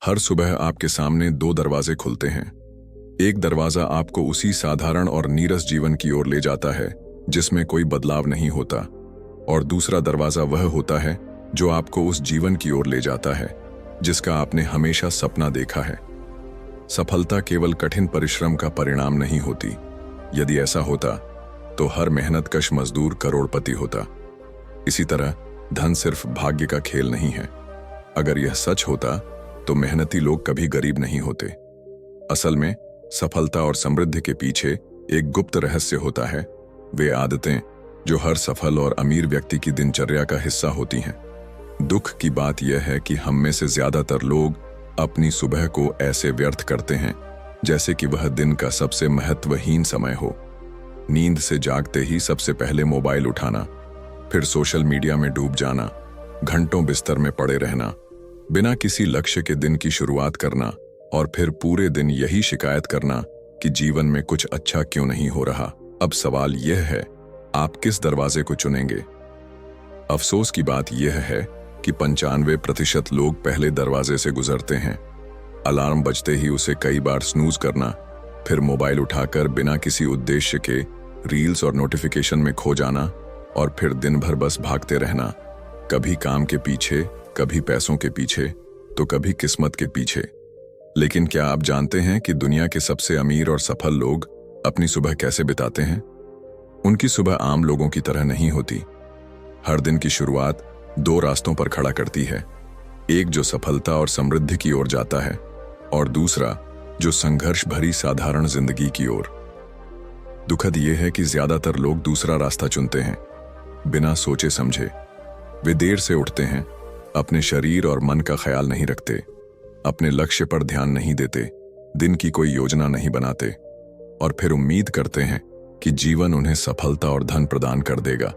हर सुबह आपके सामने दो दरवाजे खुलते हैं। एक दरवाजा आपको उसी साधारण और नीरस जीवन की ओर ले जाता है जिसमें कोई बदलाव नहीं होता, और दूसरा दरवाजा वह होता है जो आपको उस जीवन की ओर ले जाता है जिसका आपने हमेशा सपना देखा है। सफलता केवल कठिन परिश्रम का परिणाम नहीं होती। यदि ऐसा होता तो हर मेहनतकश मजदूर करोड़पति होता। इसी तरह धन सिर्फ भाग्य का खेल नहीं है। अगर यह सच होता तो मेहनती लोग कभी गरीब नहीं होते। असल में सफलता और समृद्धि के पीछे एक गुप्त रहस्य होता है। वे आदतें जो हर सफल और अमीर व्यक्ति की दिनचर्या का हिस्सा होती हैं। दुख की बात यह है कि हम में से ज्यादातर लोग अपनी सुबह को ऐसे व्यर्थ करते हैं जैसे कि वह दिन का सबसे महत्वहीन समय हो। नींद से जागते ही सबसे पहले मोबाइल उठाना, फिर सोशल मीडिया में डूब जाना, घंटों बिस्तर में पड़े रहना, बिना किसी लक्ष्य के दिन की शुरुआत करना, और फिर पूरे दिन यही शिकायत करना कि जीवन में कुछ अच्छा क्यों नहीं हो रहा। अब सवाल यह है, आप किस दरवाजे को चुनेंगे? अफसोस की बात यह है कि 95% लोग पहले दरवाजे से गुजरते हैं। अलार्म बजते ही उसे कई बार स्नूज करना, फिर मोबाइल उठाकर बिना किसी उद्देश्य के रील्स और नोटिफिकेशन में खो जाना, और फिर दिन भर बस भागते रहना, कभी काम के पीछे, कभी पैसों के पीछे, तो कभी किस्मत के पीछे। लेकिन क्या आप जानते हैं कि दुनिया के सबसे अमीर और सफल लोग अपनी सुबह कैसे बिताते हैं? उनकी सुबह आम लोगों की तरह नहीं होती। हर दिन की शुरुआत दो रास्तों पर खड़ा करती है। एक जो सफलता और समृद्धि की ओर जाता है, और दूसरा जो संघर्ष भरी साधारण जिंदगी की ओर। दुखद यह है कि ज्यादातर लोग दूसरा रास्ता चुनते हैं, बिना सोचे समझे। वे देर से उठते हैं, अपने शरीर और मन का ख्याल नहीं रखते, अपने लक्ष्य पर ध्यान नहीं देते, दिन की कोई योजना नहीं बनाते, और फिर उम्मीद करते हैं कि जीवन उन्हें सफलता और धन प्रदान कर देगा।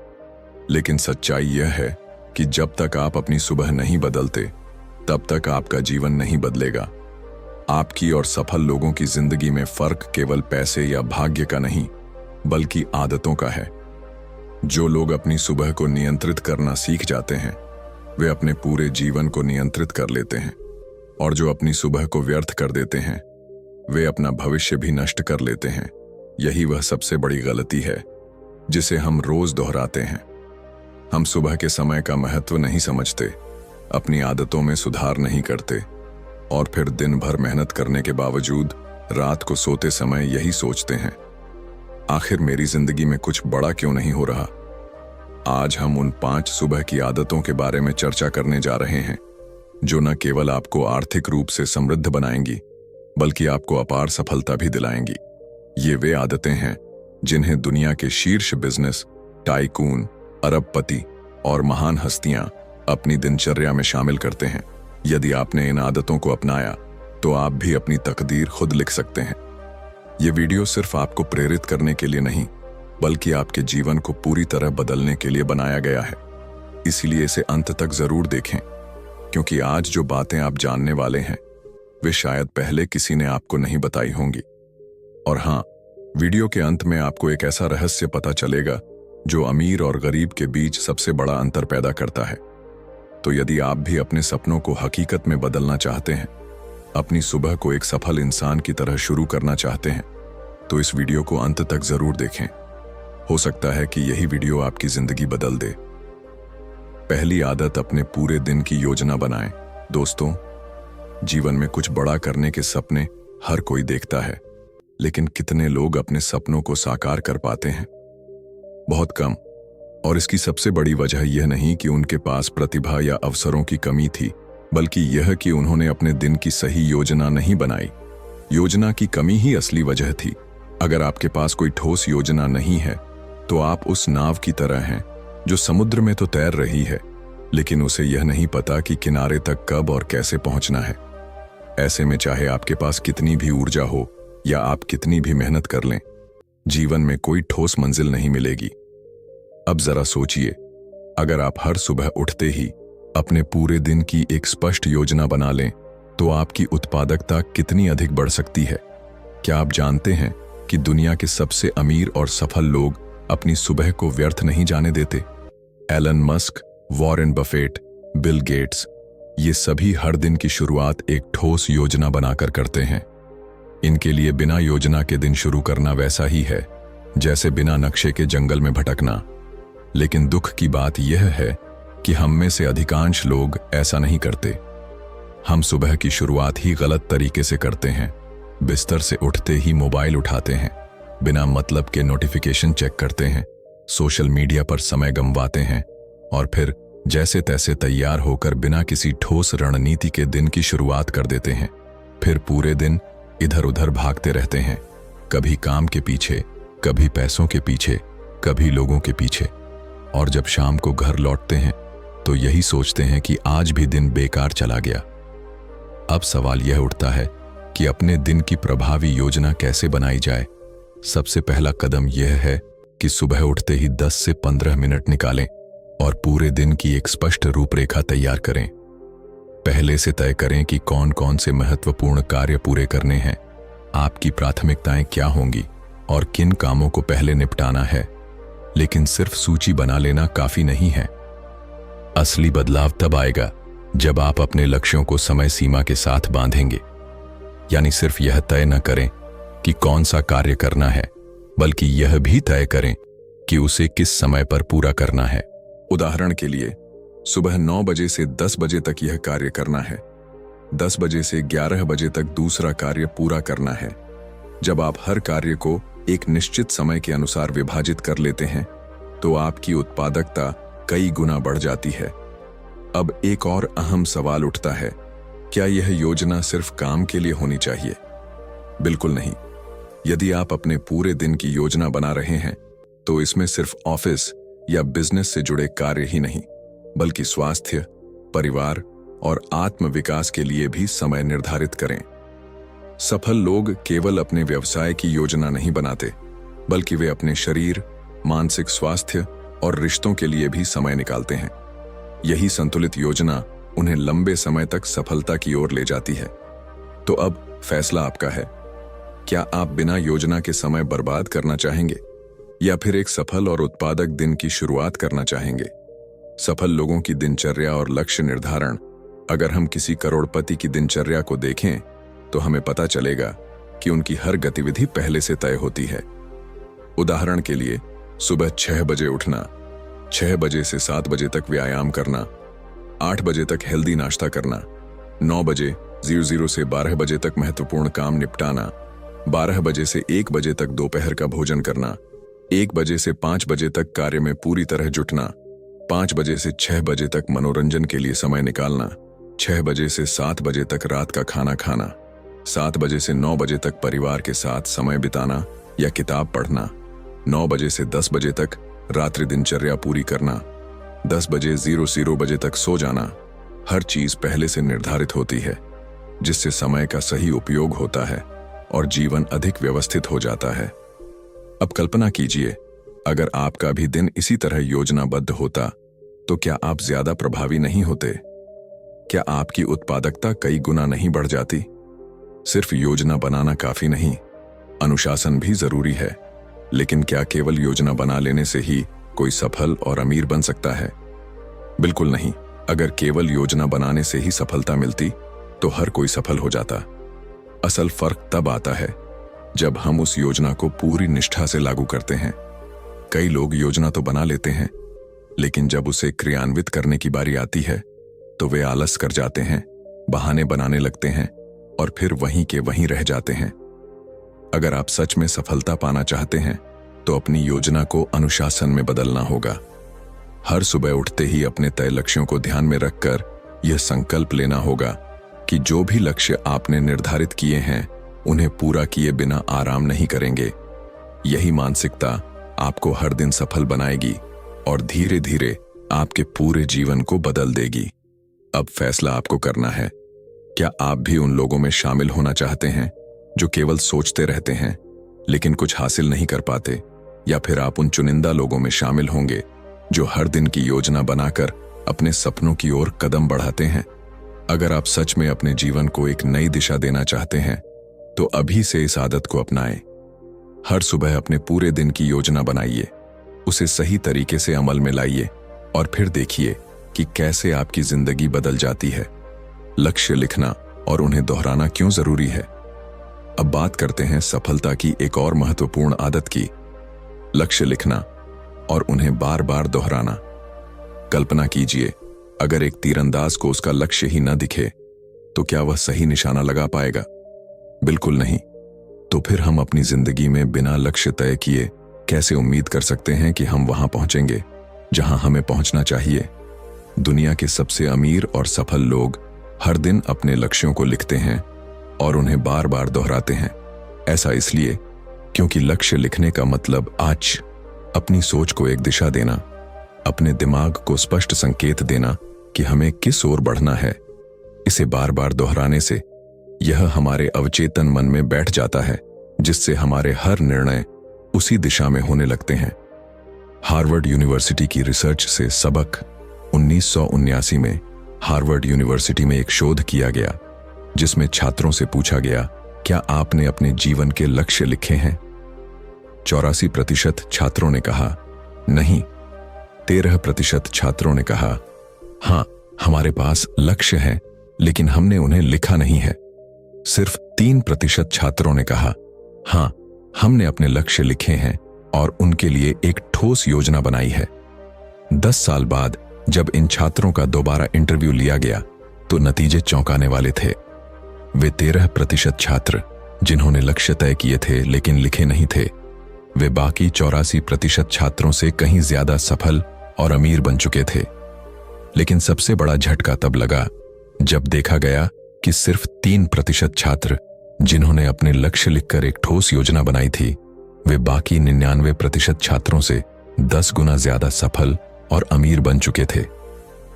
लेकिन सच्चाई यह है कि जब तक आप अपनी सुबह नहीं बदलते, तब तक आपका जीवन नहीं बदलेगा। आपकी और सफल लोगों की जिंदगी में फर्क केवल पैसे या भाग्य का नहीं, बल्कि आदतों का है। जो लोग अपनी सुबह को नियंत्रित करना सीख जाते हैं, वे अपने पूरे जीवन को नियंत्रित कर लेते हैं, और जो अपनी सुबह को व्यर्थ कर देते हैं, वे अपना भविष्य भी नष्ट कर लेते हैं। यही वह सबसे बड़ी गलती है जिसे हम रोज दोहराते हैं। हम सुबह के समय का महत्व नहीं समझते, अपनी आदतों में सुधार नहीं करते, और फिर दिन भर मेहनत करने के बावजूद रात को सोते समय यही सोचते हैं, आखिर मेरी जिंदगी में कुछ बड़ा क्यों नहीं हो रहा। आज हम उन 5 सुबह की आदतों के बारे में चर्चा करने जा रहे हैं जो न केवल आपको आर्थिक रूप से समृद्ध बनाएंगी, बल्कि आपको अपार सफलता भी दिलाएंगी। ये वे आदतें हैं जिन्हें दुनिया के शीर्ष बिजनेस टाइकून, अरबपति और महान हस्तियां अपनी दिनचर्या में शामिल करते हैं। यदि आपने इन आदतों को अपनाया तो आप भी अपनी तकदीर खुद लिख सकते हैं। ये वीडियो सिर्फ आपको प्रेरित करने के लिए नहीं, बल्कि आपके जीवन को पूरी तरह बदलने के लिए बनाया गया है। इसीलिए इसे अंत तक जरूर देखें, क्योंकि आज जो बातें आप जानने वाले हैं वे शायद पहले किसी ने आपको नहीं बताई होंगी। और हाँ, वीडियो के अंत में आपको एक ऐसा रहस्य पता चलेगा जो अमीर और गरीब के बीच सबसे बड़ा अंतर पैदा करता है। तो यदि आप भी अपने सपनों को हकीकत में बदलना चाहते हैं, अपनी सुबह को एक सफल इंसान की तरह शुरू करना चाहते हैं, तो इस वीडियो को अंत तक जरूर देखें। हो सकता है कि यही वीडियो आपकी जिंदगी बदल दे। पहली आदत, अपने पूरे दिन की योजना बनाएं। दोस्तों, जीवन में कुछ बड़ा करने के सपने हर कोई देखता है, लेकिन कितने लोग अपने सपनों को साकार कर पाते हैं? बहुत कम। और इसकी सबसे बड़ी वजह यह नहीं कि उनके पास प्रतिभा या अवसरों की कमी थी, बल्कि यह कि उन्होंने अपने दिन की सही योजना नहीं बनाई। योजना की कमी ही असली वजह थी। अगर आपके पास कोई ठोस योजना नहीं है, तो आप उस नाव की तरह हैं जो समुद्र में तो तैर रही है, लेकिन उसे यह नहीं पता कि किनारे तक कब और कैसे पहुंचना है। ऐसे में चाहे आपके पास कितनी भी ऊर्जा हो या आप कितनी भी मेहनत कर लें, जीवन में कोई ठोस मंजिल नहीं मिलेगी। अब जरा सोचिए, अगर आप हर सुबह उठते ही अपने पूरे दिन की एक स्पष्ट योजना बना लें, तो आपकी उत्पादकता कितनी अधिक बढ़ सकती है। क्या आप जानते हैं कि दुनिया के सबसे अमीर और सफल लोग अपनी सुबह को व्यर्थ नहीं जाने देते? Elon Musk, Warren Buffett, Bill Gates, ये सभी हर दिन की शुरुआत एक ठोस योजना बनाकर करते हैं। इनके लिए बिना योजना के दिन शुरू करना वैसा ही है जैसे बिना नक्शे के जंगल में भटकना। लेकिन दुख की बात यह है कि हम में से अधिकांश लोग ऐसा नहीं करते। हम सुबह की शुरुआत ही गलत तरीके से करते हैं। बिस्तर से उठते ही मोबाइल उठाते हैं, बिना मतलब के नोटिफिकेशन चेक करते हैं, सोशल मीडिया पर समय गंवाते हैं और फिर जैसे तैसे तैयार होकर बिना किसी ठोस रणनीति के दिन की शुरुआत कर देते हैं। फिर पूरे दिन इधर उधर भागते रहते हैं, कभी काम के पीछे, कभी पैसों के पीछे, कभी लोगों के पीछे। और जब शाम को घर लौटते हैं तो यही सोचते हैं कि आज भी दिन बेकार चला गया। अब सवाल यह उठता है कि अपने दिन की प्रभावी योजना कैसे बनाई जाए। सबसे पहला कदम यह है कि सुबह उठते ही 10 से 15 मिनट निकालें और पूरे दिन की एक स्पष्ट रूपरेखा तैयार करें। पहले से तय करें कि कौन कौन से महत्वपूर्ण कार्य पूरे करने हैं, आपकी प्राथमिकताएं क्या होंगी और किन कामों को पहले निपटाना है। लेकिन सिर्फ सूची बना लेना काफी नहीं है। असली बदलाव तब आएगा जब आप अपने लक्ष्यों को समय सीमा के साथ बांधेंगे। यानी सिर्फ यह तय न करें कि कौन सा कार्य करना है, बल्कि यह भी तय करें कि उसे किस समय पर पूरा करना है। उदाहरण के लिए, सुबह 9 बजे से 10 बजे तक यह कार्य करना है, 10 बजे से 11 बजे तक दूसरा कार्य पूरा करना है। जब आप हर कार्य को एक निश्चित समय के अनुसार विभाजित कर लेते हैं तो आपकी उत्पादकता कई गुना बढ़ जाती है। अब एक और अहम सवाल उठता है, क्या यह योजना सिर्फ काम के लिए होनी चाहिए? बिल्कुल नहीं। यदि आप अपने पूरे दिन की योजना बना रहे हैं तो इसमें सिर्फ ऑफिस या बिजनेस से जुड़े कार्य ही नहीं, बल्कि स्वास्थ्य, परिवार और आत्म विकास के लिए भी समय निर्धारित करें। सफल लोग केवल अपने व्यवसाय की योजना नहीं बनाते, बल्कि वे अपने शरीर, मानसिक स्वास्थ्य और रिश्तों के लिए भी समय निकालते हैं। यही संतुलित योजना उन्हें लंबे समय तक सफलता की ओर ले जाती है। तो अब फैसला आपका है। क्या आप बिना योजना के समय बर्बाद करना चाहेंगे या फिर एक सफल और उत्पादक दिन की शुरुआत करना चाहेंगे? सफल लोगों की दिनचर्या और लक्ष्य निर्धारण, अगर हम किसी करोड़पति की दिनचर्या को देखें तो हमें पता चलेगा कि उनकी हर गतिविधि पहले से तय होती है। उदाहरण के लिए, सुबह 6 बजे उठना, 6 बजे से 7 बजे तक व्यायाम करना, 8 बजे तक हेल्दी नाश्ता करना, 9 बजे 00 से 12 बजे तक महत्वपूर्ण काम निपटाना, 12 बजे से 1 बजे तक दोपहर का भोजन करना, 1 बजे से 5 बजे तक कार्य में पूरी तरह जुटना, 5 बजे से 6 बजे तक मनोरंजन के लिए समय निकालना, 6 बजे से 7 बजे तक रात का खाना खाना, 7 बजे से 9 बजे तक परिवार के साथ समय बिताना या किताब पढ़ना, 9 बजे से 10 बजे तक रात्रि दिनचर्या पूरी करना, 10 बजे 00 बजे तक सो जाना। हर चीज पहले से निर्धारित होती है, जिससे समय का सही उपयोग होता है और जीवन अधिक व्यवस्थित हो जाता है। अब कल्पना कीजिए, अगर आपका भी दिन इसी तरह योजनाबद्ध होता तो क्या आप ज्यादा प्रभावी नहीं होते? क्या आपकी उत्पादकता कई गुना नहीं बढ़ जाती? सिर्फ योजना बनाना काफी नहीं, अनुशासन भी जरूरी है। लेकिन क्या केवल योजना बना लेने से ही कोई सफल और अमीर बन सकता है? बिल्कुल नहीं। अगर केवल योजना बनाने से ही सफलता मिलती तो हर कोई सफल हो जाता। असल फर्क तब आता है जब हम उस योजना को पूरी निष्ठा से लागू करते हैं। कई लोग योजना तो बना लेते हैं, लेकिन जब उसे क्रियान्वित करने की बारी आती है तो वे आलस कर जाते हैं, बहाने बनाने लगते हैं और फिर वहीं के वहीं रह जाते हैं। अगर आप सच में सफलता पाना चाहते हैं तो अपनी योजना को अनुशासन में बदलना होगा। हर सुबह उठते ही अपने तय लक्ष्यों को ध्यान में रखकर यह संकल्प लेना होगा कि जो भी लक्ष्य आपने निर्धारित किए हैं उन्हें पूरा किए बिना आराम नहीं करेंगे। यही मानसिकता आपको हर दिन सफल बनाएगी और धीरे धीरे आपके पूरे जीवन को बदल देगी। अब फैसला आपको करना है। क्या आप भी उन लोगों में शामिल होना चाहते हैं जो केवल सोचते रहते हैं लेकिन कुछ हासिल नहीं कर पाते, या फिर आप उन चुनिंदा लोगों में शामिल होंगे जो हर दिन की योजना बनाकर अपने सपनों की ओर कदम बढ़ाते हैं? अगर आप सच में अपने जीवन को एक नई दिशा देना चाहते हैं तो अभी से इस आदत को अपनाएं। हर सुबह अपने पूरे दिन की योजना बनाइए, उसे सही तरीके से अमल में लाइए और फिर देखिए कि कैसे आपकी जिंदगी बदल जाती है। लक्ष्य लिखना और उन्हें दोहराना क्यों जरूरी है। अब बात करते हैं सफलता की एक और महत्वपूर्ण आदत की, लक्ष्य लिखना और उन्हें बार बार दोहराना। कल्पना कीजिए, अगर एक तीरंदाज को उसका लक्ष्य ही न दिखे तो क्या वह सही निशाना लगा पाएगा? बिल्कुल नहीं। तो फिर हम अपनी जिंदगी में बिना लक्ष्य तय किए कैसे उम्मीद कर सकते हैं कि हम वहां पहुंचेंगे जहां हमें पहुंचना चाहिए? दुनिया के सबसे अमीर और सफल लोग हर दिन अपने लक्ष्यों को लिखते हैं और उन्हें बार बार दोहराते हैं। ऐसा इसलिए क्योंकि लक्ष्य लिखने का मतलब आज अपनी सोच को एक दिशा देना, अपने दिमाग को स्पष्ट संकेत देना कि हमें किस ओर बढ़ना है। इसे बार बार दोहराने से यह हमारे अवचेतन मन में बैठ जाता है, जिससे हमारे हर निर्णय उसी दिशा में होने लगते हैं। हार्वर्ड यूनिवर्सिटी की रिसर्च से सबक 1979 में हार्वर्ड यूनिवर्सिटी में एक शोध किया गया जिसमें छात्रों से पूछा गया, क्या आपने अपने जीवन के लक्ष्य लिखे हैं? 84% छात्रों ने कहा नहीं। 13% छात्रों ने कहा हां, हमारे पास लक्ष्य है लेकिन हमने उन्हें लिखा नहीं है। सिर्फ 3% छात्रों ने कहा हां, हमने अपने लक्ष्य लिखे हैं और उनके लिए एक ठोस योजना बनाई है। 10 साल बाद जब इन छात्रों का दोबारा इंटरव्यू लिया गया तो नतीजे चौंकाने वाले थे। वे 13% छात्र जिन्होंने लक्ष्य तय किए थे लेकिन लिखे नहीं थे, वे बाकी 84% छात्रों से कहीं ज्यादा सफल और अमीर बन चुके थे। लेकिन सबसे बड़ा झटका तब लगा जब देखा गया कि सिर्फ 3% छात्र जिन्होंने अपने लक्ष्य लिखकर एक ठोस योजना बनाई थी, वे बाकी 99% छात्रों से 10 गुना ज्यादा सफल और अमीर बन चुके थे।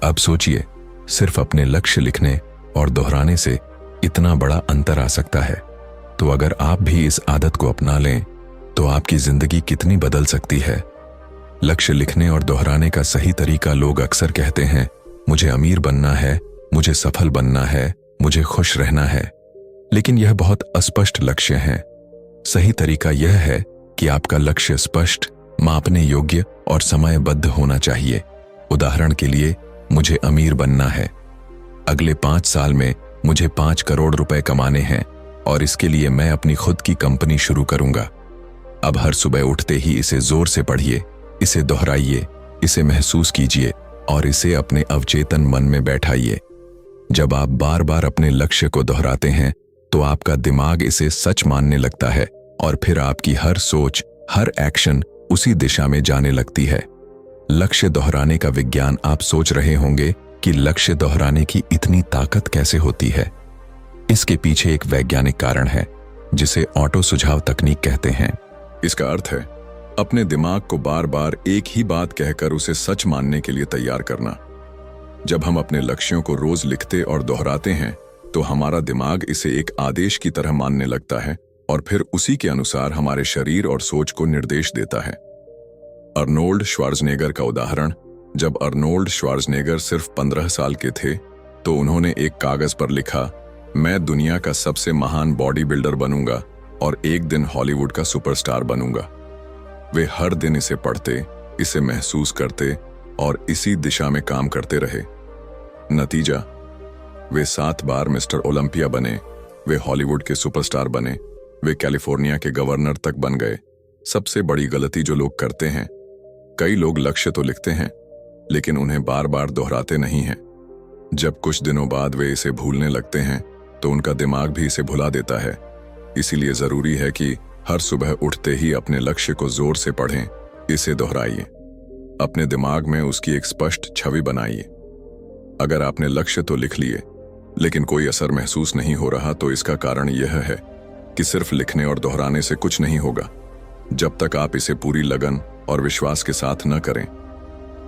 अब सोचिए, सिर्फ अपने लक्ष्य लिखने और दोहराने से इतना बड़ा अंतर आ सकता है। तो अगर आप भी इस आदत को अपना लें तो आपकी जिंदगी कितनी बदल सकती है। लक्ष्य लिखने और दोहराने का सही तरीका लोग अक्सर कहते हैं, मुझे अमीर बनना है, मुझे सफल बनना है, मुझे खुश रहना है। लेकिन यह बहुत अस्पष्ट लक्ष्य है। सही तरीका यह है कि आपका लक्ष्य स्पष्ट, मापने योग्य और समयबद्ध होना चाहिए। उदाहरण के लिए, मुझे अमीर बनना है। अगले 5 साल में मुझे 5 करोड़ रुपए कमाने हैं और इसके लिए मैं अपनी खुद की कंपनी शुरू करूंगा। अब हर सुबह उठते ही इसे जोर से पढ़िए, इसे दोहराइए, इसे महसूस कीजिए और इसे अपने अवचेतन मन में बैठाइए। जब आप बार बार अपने लक्ष्य को दोहराते हैं तो आपका दिमाग इसे सच मानने लगता है और फिर आपकी हर सोच, हर एक्शन उसी दिशा में जाने लगती है। लक्ष्य दोहराने का विज्ञान। आप सोच रहे होंगे कि लक्ष्य दोहराने की इतनी ताकत कैसे होती है। इसके पीछे एक वैज्ञानिक कारण है जिसे ऑटो सुझाव तकनीक कहते हैं। इसका अर्थ है अपने दिमाग को बार बार एक ही बात कहकर उसे सच मानने के लिए तैयार करना। जब हम अपने लक्ष्यों को रोज लिखते और दोहराते हैं तो हमारा दिमाग इसे एक आदेश की तरह मानने लगता है और फिर उसी के अनुसार हमारे शरीर और सोच को निर्देश देता है। अर्नोल्ड श्वार्ज़नेगर का उदाहरण। जब अर्नोल्ड श्वार्ज़नेगर सिर्फ 15 साल के थे तो उन्होंने एक कागज पर लिखा, मैं दुनिया का सबसे महान बॉडी बिल्डर बनूंगा और एक दिन हॉलीवुड का सुपरस्टार बनूंगा। वे हर दिन इसे पढ़ते, इसे महसूस करते और इसी दिशा में काम करते रहे। नतीजा, वे 7 बार मिस्टर ओलंपिया बने, वे हॉलीवुड के सुपरस्टार बने, वे कैलिफोर्निया के गवर्नर तक बन गए। सबसे बड़ी गलती जो लोग करते हैं, कई लोग लक्ष्य तो लिखते हैं लेकिन उन्हें बार बार दोहराते नहीं हैं। जब कुछ दिनों बाद वे इसे भूलने लगते हैं तो उनका दिमाग भी इसे भुला देता है। इसीलिए जरूरी है कि हर सुबह उठते ही अपने लक्ष्य को जोर से पढ़ें, इसे दोहराइए, अपने दिमाग में उसकी एक स्पष्ट छवि बनाइए। अगर आपने लक्ष्य तो लिख लिए लेकिन कोई असर महसूस नहीं हो रहा तो इसका कारण यह है कि सिर्फ लिखने और दोहराने से कुछ नहीं होगा जब तक आप इसे पूरी लगन और विश्वास के साथ न करें।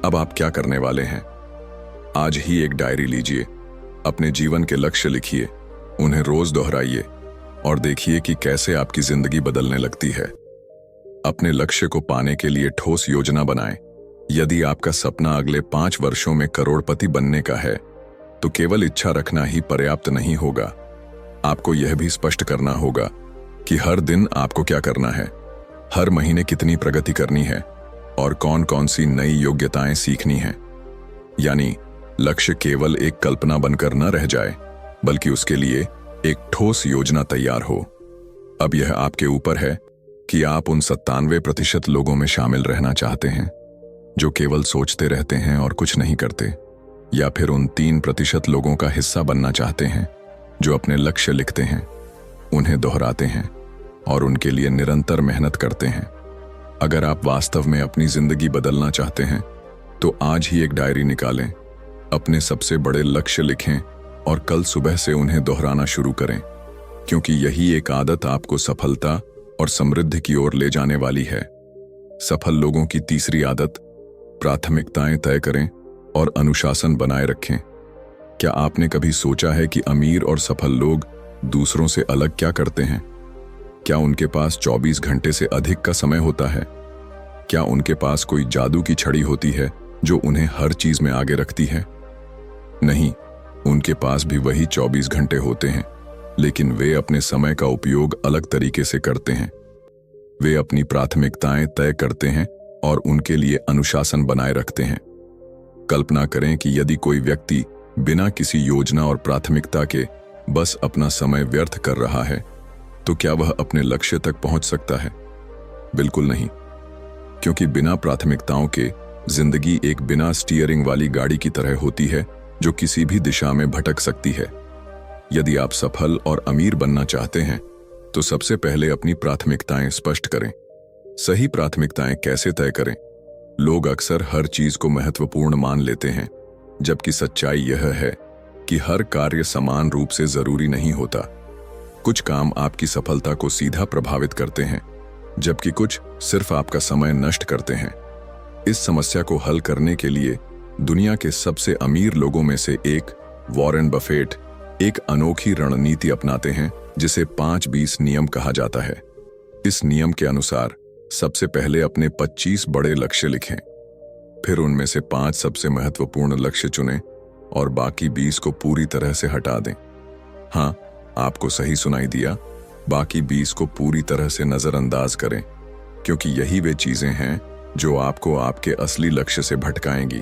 अब आप क्या करने वाले हैं? आज ही एक डायरी लीजिए, अपने जीवन के लक्ष्य लिखिए, उन्हें रोज दोहराइए और देखिए कि कैसे आपकी जिंदगी बदलने लगती है। अपने लक्ष्य को पाने के लिए ठोस योजना बनाएं। यदि आपका सपना अगले 5 वर्षों में करोड़पति बनने का है तो केवल इच्छा रखना ही पर्याप्त नहीं होगा। आपको यह भी स्पष्ट करना होगा कि हर दिन आपको क्या करना है, हर महीने कितनी प्रगति करनी है और कौन कौन सी नई योग्यताएं सीखनी हैं। यानी लक्ष्य केवल एक कल्पना बनकर न रह जाए, बल्कि उसके लिए एक ठोस योजना तैयार हो। अब यह आपके ऊपर है कि आप उन 97% लोगों में शामिल रहना चाहते हैं जो केवल सोचते रहते हैं और कुछ नहीं करते, या फिर उन 3% लोगों का हिस्सा बनना चाहते हैं जो अपने लक्ष्य लिखते हैं, उन्हें दोहराते हैं और उनके लिए निरंतर मेहनत करते हैं। अगर आप वास्तव में अपनी जिंदगी बदलना चाहते हैं तो आज ही एक डायरी निकालें, अपने सबसे बड़े लक्ष्य लिखें और कल सुबह से उन्हें दोहराना शुरू करें, क्योंकि यही एक आदत आपको सफलता और समृद्धि की ओर ले जाने वाली है। सफल लोगों की तीसरी आदत, प्राथमिकताएं तय करें और अनुशासन बनाए रखें। क्या आपने कभी सोचा है कि अमीर और सफल लोग दूसरों से अलग क्या करते हैं? क्या उनके पास 24 घंटे से अधिक का समय होता है? क्या उनके पास कोई जादू की छड़ी होती है जो उन्हें हर चीज में आगे रखती है? नहीं, उनके पास भी वही 24 घंटे होते हैं, लेकिन वे अपने समय का उपयोग अलग तरीके से करते हैं। वे अपनी प्राथमिकताएं तय करते हैं और उनके लिए अनुशासन बनाए रखते हैं। कल्पना करें कि यदि कोई व्यक्ति बिना किसी योजना और प्राथमिकता के बस अपना समय व्यर्थ कर रहा है, तो क्या वह अपने लक्ष्य तक पहुंच सकता है? बिल्कुल नहीं, क्योंकि बिना प्राथमिकताओं के जिंदगी एक बिना स्टीयरिंग वाली गाड़ी की तरह होती है जो किसी भी दिशा में भटक सकती है। यदि आप सफल और अमीर बनना चाहते हैं तो सबसे पहले अपनी प्राथमिकताएं स्पष्ट करें। सही प्राथमिकताएं कैसे तय करें? लोग अक्सर हर चीज को महत्वपूर्ण मान लेते हैं, जबकि सच्चाई यह है कि हर कार्य समान रूप से जरूरी नहीं होता। कुछ काम आपकी सफलता को सीधा प्रभावित करते हैं, जबकि कुछ सिर्फ आपका समय नष्ट करते हैं। इस समस्या को हल करने के लिए दुनिया के सबसे अमीर लोगों में से एक, वॉरेन बफेट, एक अनोखी रणनीति अपनाते हैं जिसे 5-20 नियम कहा जाता है। इस नियम के अनुसार सबसे पहले अपने 25 बड़े लक्ष्य लिखें, फिर उनमें से 5 सबसे महत्वपूर्ण लक्ष्य चुनें और बाकी 20 को पूरी तरह से हटा दें। हाँ, आपको सही सुनाई दिया, बाकी 20 को पूरी तरह से नजरअंदाज करें, क्योंकि यही वे चीजें हैं जो आपको आपके असली लक्ष्य से भटकाएंगी।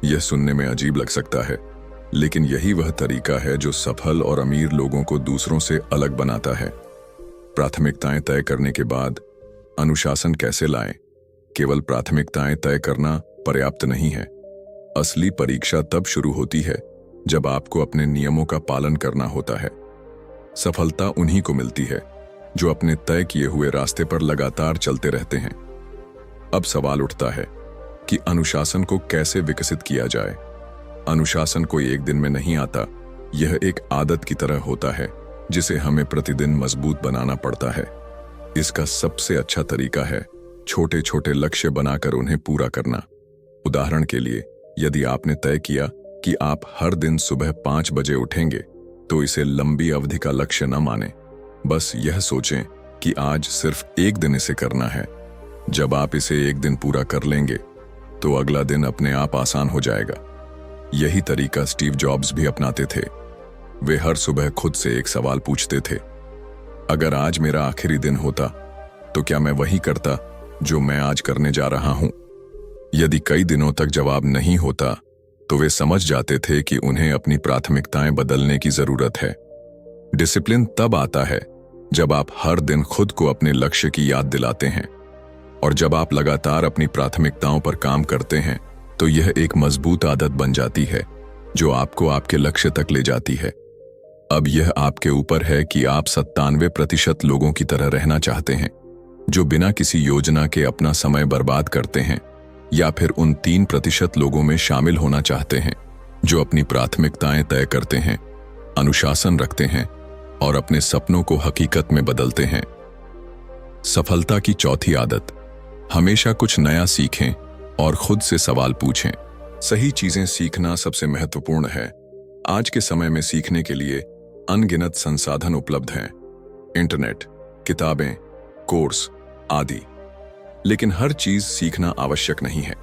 यह सुनने में अजीब लग सकता है, लेकिन यही वह तरीका है जो सफल और अमीर लोगों को दूसरों से अलग बनाता है। प्राथमिकताएं तय करने के बाद अनुशासन कैसे लाएं? केवल प्राथमिकताएं तय करना पर्याप्त नहीं है। असली परीक्षा तब शुरू होती है जब आपको अपने नियमों का पालन करना होता है। सफलता उन्हीं को मिलती है जो अपने तय किए हुए रास्ते पर लगातार चलते रहते हैं। अब सवाल उठता है कि अनुशासन को कैसे विकसित किया जाए। अनुशासन कोई एक दिन में नहीं आता, यह एक आदत की तरह होता है जिसे हमें प्रतिदिन मजबूत बनाना पड़ता है। इसका सबसे अच्छा तरीका है छोटे छोटे लक्ष्य बनाकर उन्हें पूरा करना। उदाहरण के लिए, यदि आपने तय किया कि आप हर दिन सुबह 5 बजे उठेंगे, तो इसे लंबी अवधि का लक्ष्य न माने। बस यह सोचें कि आज सिर्फ एक दिन इसे करना है। जब आप इसे एक दिन पूरा कर लेंगे तो अगला दिन अपने आप आसान हो जाएगा। यही तरीका स्टीव जॉब्स भी अपनाते थे। वे हर सुबह खुद से एक सवाल पूछते थे, अगर आज मेरा आखिरी दिन होता तो क्या मैं वही करता जो मैं आज करने जा रहा हूं? यदि कई दिनों तक जवाब नहीं होता तो वे समझ जाते थे कि उन्हें अपनी प्राथमिकताएं बदलने की जरूरत है। डिसिप्लिन तब आता है जब आप हर दिन खुद को अपने लक्ष्य की याद दिलाते हैं, और जब आप लगातार अपनी प्राथमिकताओं पर काम करते हैं तो यह एक मजबूत आदत बन जाती है जो आपको आपके लक्ष्य तक ले जाती है। अब यह आपके ऊपर है कि आप 97% लोगों की तरह रहना चाहते हैं जो बिना किसी योजना के अपना समय बर्बाद करते हैं, या फिर उन 3% लोगों में शामिल होना चाहते हैं जो अपनी प्राथमिकताएं तय करते हैं, अनुशासन रखते हैं और अपने सपनों को हकीकत में बदलते हैं। सफलता की चौथी आदत, हमेशा कुछ नया सीखें और खुद से सवाल पूछें। सही चीजें सीखना सबसे महत्वपूर्ण है। आज के समय में सीखने के लिए अनगिनत संसाधन उपलब्ध हैं, इंटरनेट, किताबें, कोर्स आदि। लेकिन हर चीज सीखना आवश्यक नहीं है।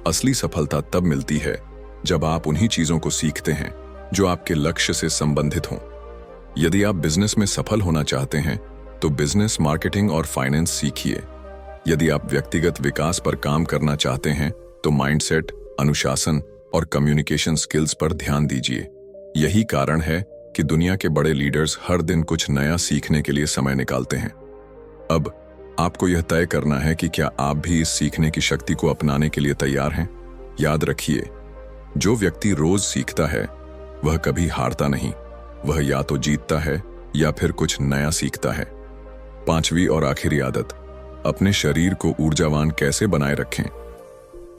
असली सफलता तब मिलती है जब आप उन्हीं चीजों को सीखते हैं जो आपके लक्ष्य से संबंधित हों। यदि आप बिजनेस में सफल होना चाहते हैं तो बिजनेस, मार्केटिंग और फाइनेंस सीखिए। यदि आप व्यक्तिगत विकास पर काम करना चाहते हैं तो माइंडसेट, अनुशासन और कम्युनिकेशन स्किल्स पर ध्यान दीजिए। यही कारण है कि दुनिया के बड़े लीडर्स हर दिन कुछ नया सीखने के लिए समय निकालते हैं। अब आपको यह तय करना है कि क्या आप भी इस सीखने की शक्ति को अपनाने के लिए तैयार हैं। याद रखिए, जो व्यक्ति रोज सीखता है वह कभी हारता नहीं, वह या तो जीतता है या फिर कुछ नया सीखता है। 5वीं और आखिरी आदत, अपने शरीर को ऊर्जावान कैसे बनाए रखें।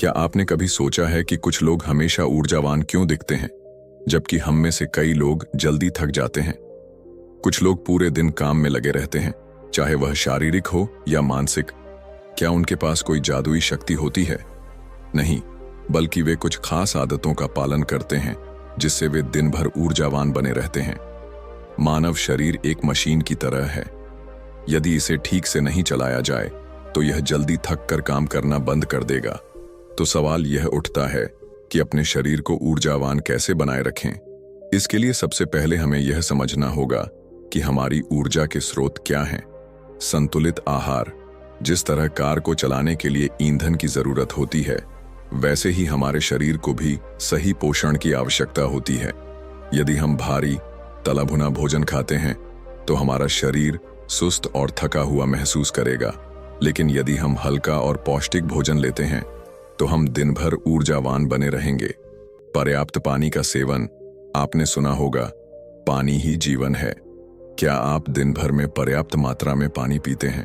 क्या आपने कभी सोचा है कि कुछ लोग हमेशा ऊर्जावान क्यों दिखते हैं, जबकि हम में से कई लोग जल्दी थक जाते हैं। कुछ लोग पूरे दिन काम में लगे रहते हैं, चाहे वह शारीरिक हो या मानसिक। क्या उनके पास कोई जादुई शक्ति होती है? नहीं, बल्कि वे कुछ खास आदतों का पालन करते हैं जिससे वे दिन भर ऊर्जावान बने रहते हैं। मानव शरीर एक मशीन की तरह है। यदि इसे ठीक से नहीं चलाया जाए तो यह जल्दी थक कर काम करना बंद कर देगा। तो सवाल यह उठता है कि अपने शरीर को ऊर्जावान कैसे बनाए रखें। इसके लिए सबसे पहले हमें यह समझना होगा कि हमारी ऊर्जा के स्रोत क्या हैं। संतुलित आहार, जिस तरह कार को चलाने के लिए ईंधन की जरूरत होती है, वैसे ही हमारे शरीर को भी सही पोषण की आवश्यकता होती है। यदि हम भारी तला भुना भोजन खाते हैं तो हमारा शरीर सुस्त और थका हुआ महसूस करेगा, लेकिन यदि हम हल्का और पौष्टिक भोजन लेते हैं तो हम दिन भर ऊर्जावान बने रहेंगे। पर्याप्त पानी का सेवन, आपने सुना होगा, पानी ही जीवन है। क्या आप दिन भर में पर्याप्त मात्रा में पानी पीते हैं?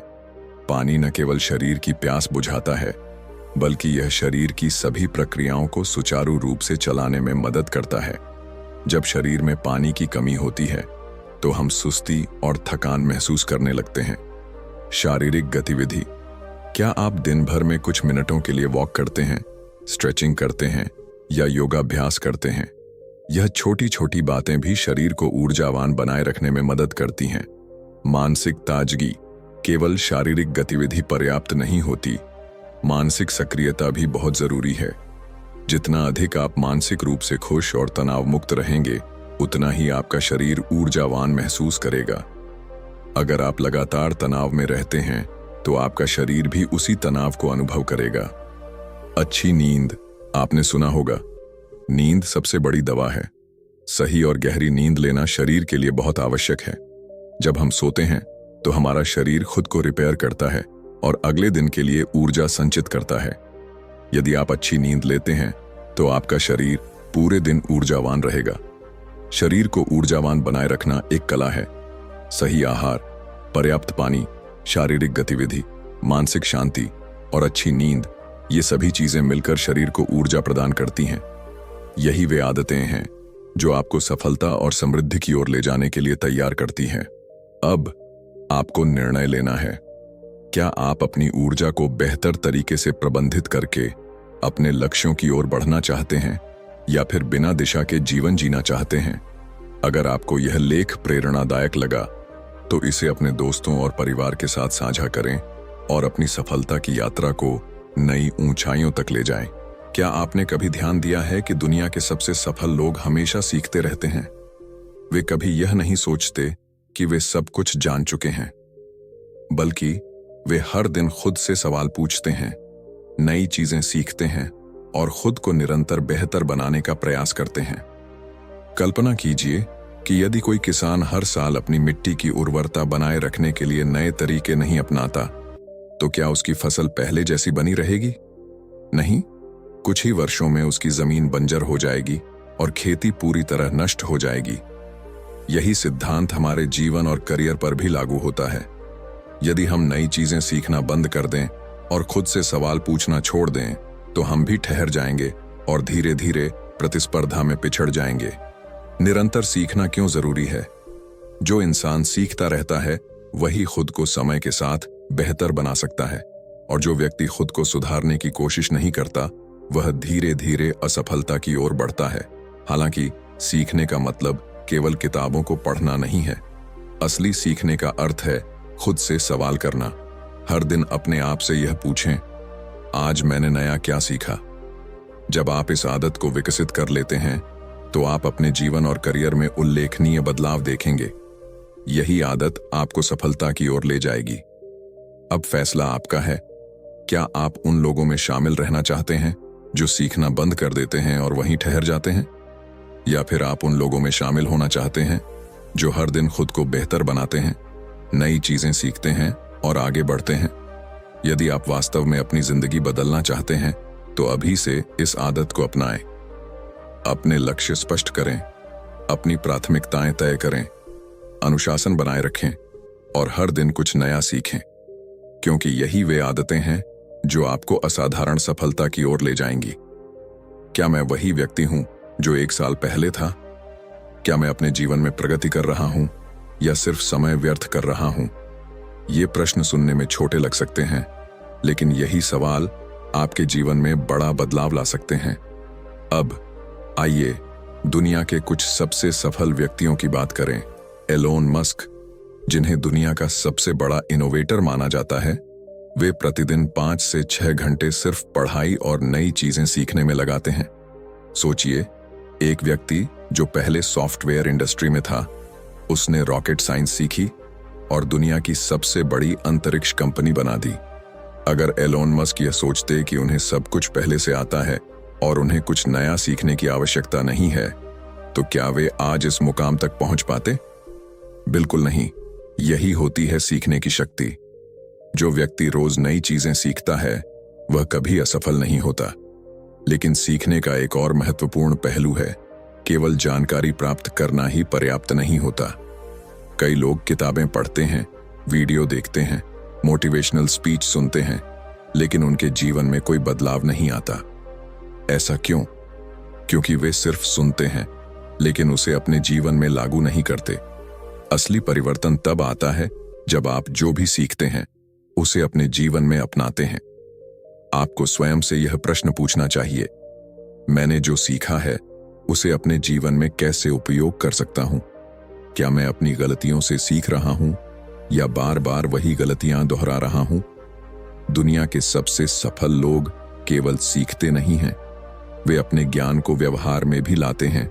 पानी न केवल शरीर की प्यास बुझाता है, बल्कि यह शरीर की सभी प्रक्रियाओं को सुचारू रूप से चलाने में मदद करता है। जब शरीर में पानी की कमी होती है तो हम सुस्ती और थकान महसूस करने लगते हैं। शारीरिक गतिविधि, क्या आप दिन भर में कुछ मिनटों के लिए वॉक करते हैं, स्ट्रेचिंग करते हैं या योगाभ्यास करते हैं? यह छोटी छोटी बातें भी शरीर को ऊर्जावान बनाए रखने में मदद करती हैं। मानसिक ताजगी, केवल शारीरिक गतिविधि पर्याप्त नहीं होती, मानसिक सक्रियता भी बहुत जरूरी है। जितना अधिक आप मानसिक रूप से खुश और तनाव मुक्त रहेंगे, उतना ही आपका शरीर ऊर्जावान महसूस करेगा। अगर आप लगातार तनाव में रहते हैं तो आपका शरीर भी उसी तनाव को अनुभव करेगा। अच्छी नींद, आपने सुना होगा, नींद सबसे बड़ी दवा है। सही और गहरी नींद लेना शरीर के लिए बहुत आवश्यक है। जब हम सोते हैं तो हमारा शरीर खुद को रिपेयर करता है और अगले दिन के लिए ऊर्जा संचित करता है। यदि आप अच्छी नींद लेते हैं तो आपका शरीर पूरे दिन ऊर्जावान रहेगा। शरीर को ऊर्जावान बनाए रखना एक कला है। सही आहार, पर्याप्त पानी, शारीरिक गतिविधि, मानसिक शांति और अच्छी नींद, ये सभी चीजें मिलकर शरीर को ऊर्जा प्रदान करती हैं। यही वे आदतें हैं जो आपको सफलता और समृद्धि की ओर ले जाने के लिए तैयार करती हैं। अब आपको निर्णय लेना है, क्या आप अपनी ऊर्जा को बेहतर तरीके से प्रबंधित करके अपने लक्ष्यों की ओर बढ़ना चाहते हैं या फिर बिना दिशा के जीवन जीना चाहते हैं? अगर आपको यह लेख प्रेरणादायक लगा तो इसे अपने दोस्तों और परिवार के साथ साझा करें और अपनी सफलता की यात्रा को नई ऊंचाइयों तक ले जाएं। क्या आपने कभी ध्यान दिया है कि दुनिया के सबसे सफल लोग हमेशा सीखते रहते हैं? वे कभी यह नहीं सोचते कि वे सब कुछ जान चुके हैं, बल्कि वे हर दिन खुद से सवाल पूछते हैं, नई चीजें सीखते हैं और खुद को निरंतर बेहतर बनाने का प्रयास करते हैं। कल्पना कीजिए कि यदि कोई किसान हर साल अपनी मिट्टी की उर्वरता बनाए रखने के लिए नए तरीके नहीं अपनाता, तो क्या उसकी फसल पहले जैसी बनी रहेगी? नहीं, कुछ ही वर्षों में उसकी जमीन बंजर हो जाएगी और खेती पूरी तरह नष्ट हो जाएगी। यही सिद्धांत हमारे जीवन और करियर पर भी लागू होता है। यदि हम नई चीजें सीखना बंद कर दें और खुद से सवाल पूछना छोड़ दें, तो हम भी ठहर जाएंगे और धीरे धीरे प्रतिस्पर्धा में पिछड़ जाएंगे। निरंतर सीखना क्यों जरूरी है? जो इंसान सीखता रहता है वही खुद को समय के साथ बेहतर बना सकता है, और जो व्यक्ति खुद को सुधारने की कोशिश नहीं करता वह धीरे धीरे असफलता की ओर बढ़ता है। हालांकि सीखने का मतलब केवल किताबों को पढ़ना नहीं है। असली सीखने का अर्थ है खुद से सवाल करना। हर दिन अपने आप से यह पूछें, आज मैंने नया क्या सीखा? जब आप इस आदत को विकसित कर लेते हैं तो आप अपने जीवन और करियर में उल्लेखनीय बदलाव देखेंगे। यही आदत आपको सफलता की ओर ले जाएगी। अब फैसला आपका है। क्या आप उन लोगों में शामिल रहना चाहते हैं जो सीखना बंद कर देते हैं और वहीं ठहर जाते हैं, या फिर आप उन लोगों में शामिल होना चाहते हैं जो हर दिन खुद को बेहतर बनाते हैं, नई चीजें सीखते हैं और आगे बढ़ते हैं। यदि आप वास्तव में अपनी जिंदगी बदलना चाहते हैं तो अभी से इस आदत को अपनाएं। अपने लक्ष्य स्पष्ट करें, अपनी प्राथमिकताएं तय करें, अनुशासन बनाए रखें और हर दिन कुछ नया सीखें, क्योंकि यही वे आदतें हैं जो आपको असाधारण सफलता की ओर ले जाएंगी। क्या मैं वही व्यक्ति हूं जो 1 साल पहले था? क्या मैं अपने जीवन में प्रगति कर रहा हूं या सिर्फ समय व्यर्थ कर रहा हूं? ये प्रश्न सुनने में छोटे लग सकते हैं, लेकिन यही सवाल आपके जीवन में बड़ा बदलाव ला सकते हैं। अब आइए दुनिया के कुछ सबसे सफल व्यक्तियों की बात करें। एलोन मस्क, जिन्हें दुनिया का सबसे बड़ा इनोवेटर माना जाता है, वे प्रतिदिन 5 से 6 घंटे सिर्फ पढ़ाई और नई चीजें सीखने में लगाते हैं। सोचिए, एक व्यक्ति जो पहले सॉफ्टवेयर इंडस्ट्री में था, उसने रॉकेट साइंस सीखी और दुनिया की सबसे बड़ी अंतरिक्ष कंपनी बना दी। अगर एलोन मस्क यह सोचते कि उन्हें सब कुछ पहले से आता है और उन्हें कुछ नया सीखने की आवश्यकता नहीं है, तो क्या वे आज इस मुकाम तक पहुंच पाते? बिल्कुल नहीं। यही होती है सीखने की शक्ति। जो व्यक्ति रोज नई चीजें सीखता है वह कभी असफल नहीं होता। लेकिन सीखने का एक और महत्वपूर्ण पहलू है, केवल जानकारी प्राप्त करना ही पर्याप्त नहीं होता। कई लोग किताबें पढ़ते हैं, वीडियो देखते हैं, मोटिवेशनल स्पीच सुनते हैं, लेकिन उनके जीवन में कोई बदलाव नहीं आता। ऐसा क्यों? क्योंकि वे सिर्फ सुनते हैं, लेकिन उसे अपने जीवन में लागू नहीं करते। असली परिवर्तन तब आता है जब आप जो भी सीखते हैं उसे अपने जीवन में अपनाते हैं। आपको स्वयं से यह प्रश्न पूछना चाहिए, मैंने जो सीखा है उसे अपने जीवन में कैसे उपयोग कर सकता हूं? क्या मैं अपनी गलतियों से सीख रहा हूं या बार बार वही गलतियां दोहरा रहा हूं? दुनिया के सबसे सफल लोग केवल सीखते नहीं हैं, वे अपने ज्ञान को व्यवहार में भी लाते हैं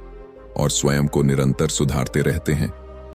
और स्वयं को निरंतर सुधारते रहते हैं।